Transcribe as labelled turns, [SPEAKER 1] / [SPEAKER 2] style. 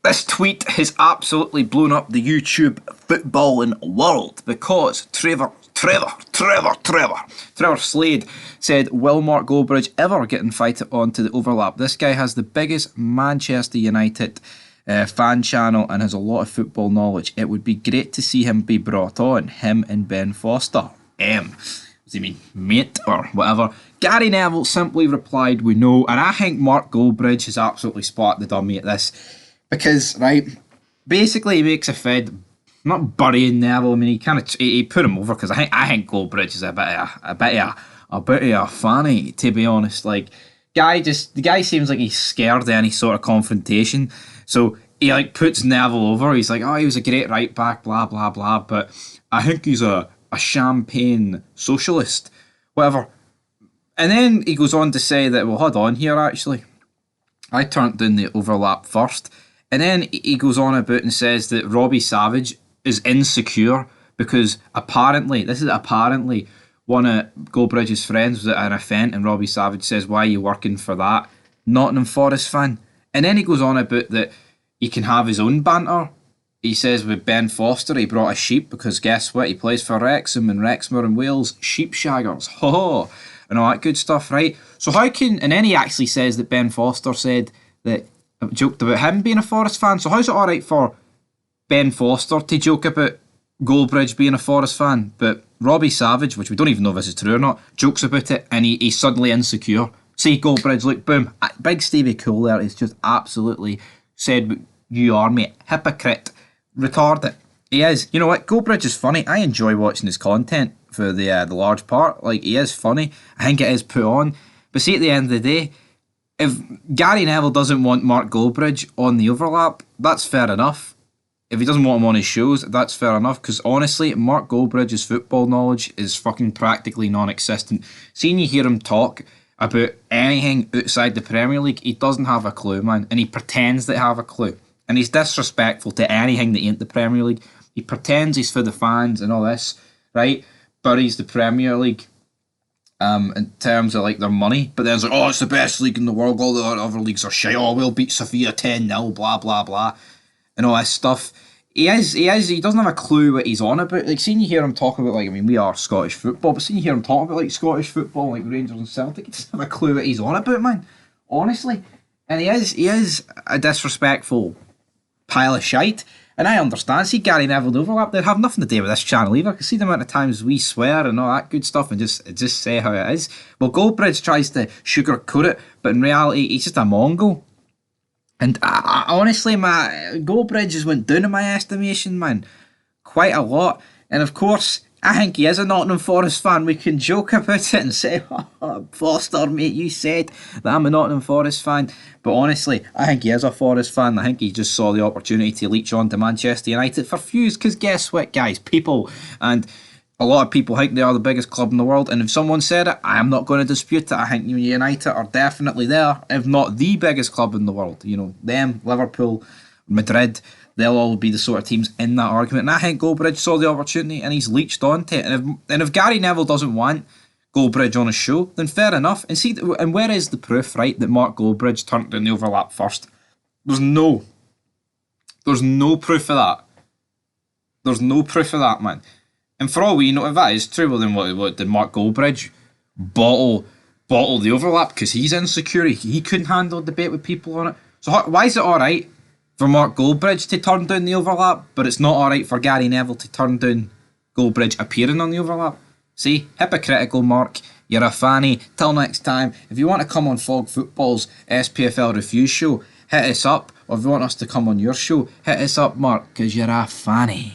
[SPEAKER 1] This tweet has absolutely blown up the YouTube footballing world because Trevor Slade said, will Mark Goldbridge ever get invited onto the overlap? This guy has the biggest Manchester United fan channel and has a lot of football knowledge. It would be great to see him be brought on, him and Ben Foster. Does he mean mate or whatever? Gary Neville simply replied, we know, and I think Mark Goldbridge has absolutely spot the dummy at this. Because, right, basically he makes a fed, not burying Neville. I mean, he put him over because I think Goldbridge is a bit of a fanny, to be honest. Like, the guy seems like he's scared of any sort of confrontation. So he puts Neville over. He's like, oh, he was a great right back, blah blah blah. But I think he's a champagne socialist, whatever. And then he goes on to say that, well, hold on here, actually, I turned down the overlap first. And then he goes on about and says that Robbie Savage is insecure because apparently one of Goldbridge's friends was at an event and Robbie Savage says, why are you working for that Nottingham Forest fan? And then he goes on about that he can have his own banter. He says with Ben Foster he brought a sheep because guess what? He plays for Wrexham and Wrexham in Wales. Sheep shaggers. Ho and all that good stuff, right? So how can... And then he actually says that Ben Foster said that... joked about him being a Forest fan. So how's it alright for Ben Foster to joke about Goldbridge being a Forest fan, but Robbie Savage, which we don't even know if this is true or not, jokes about it and he's suddenly insecure? See Goldbridge, look, boom, big Stevie Cool there is just absolutely said, you are, mate, hypocrite, retarded. He is. You know what, Goldbridge is funny. I enjoy watching his content for the large part. Like, he is funny. I think it is put on. But see, at the end of the day, if Gary Neville doesn't want Mark Goldbridge on the overlap, that's fair enough. If he doesn't want him on his shows, that's fair enough. Because honestly, Mark Goldbridge's football knowledge is fucking practically non-existent. Seeing you hear him talk about anything outside the Premier League, he doesn't have a clue, man. And he pretends to have a clue. And he's disrespectful to anything that ain't the Premier League. He pretends he's for the fans and all this, right? Buries the Premier League in terms of like their money, but then it's like, oh, it's the best league in the world, all the other leagues are shit, oh, we'll beat Sofia 10-0, blah blah blah, and all this stuff. He doesn't have a clue what he's on about. Like, seeing you hear him talk about, like, I mean, we are Scottish football, but seeing you hear him talk about like Scottish football, like Rangers and Celtic, he doesn't have a clue what he's on about, man, honestly. And he is a disrespectful pile of shite. And I understand, see Gary Neville overlap, they'd have nothing to do with this channel either, because see the amount of times we swear and all that good stuff and just say how it is. Well, Goldbridge tries to sugarcoat it, but in reality, he's just a Mongol. And I honestly, Goldbridge has went down in my estimation, man, quite a lot. And of course, I think he is a Nottingham Forest fan. We can joke about it and say, oh, Foster, mate, you said that I'm a Nottingham Forest fan. But honestly, I think he is a Forest fan. I think he just saw the opportunity to leech on to Manchester United for views. Because guess what, guys? People, and a lot of people think they are the biggest club in the world. And if someone said it, I am not going to dispute it. I think United are definitely there, if not the biggest club in the world. You know, them, Liverpool, Madrid, they'll all be the sort of teams in that argument. And I think Goldbridge saw the opportunity and he's leeched onto it. And if Gary Neville doesn't want Goldbridge on his show, then fair enough. And see, and where is the proof, right, that Mark Goldbridge turned down the overlap first? There's no proof of that. There's no proof of that, man. And for all we know, if that is true, well then what did Mark Goldbridge bottle the overlap because he's insecure? He couldn't handle a debate with people on it. So why is it alright for Mark Goldbridge to turn down the overlap, but it's not alright for Gary Neville to turn down Goldbridge appearing on the overlap? See, hypocritical, Mark. You're a fanny. Till next time, if you want to come on Fog Football's SPFL review show, hit us up. Or if you want us to come on your show, hit us up, Mark, because you're a fanny.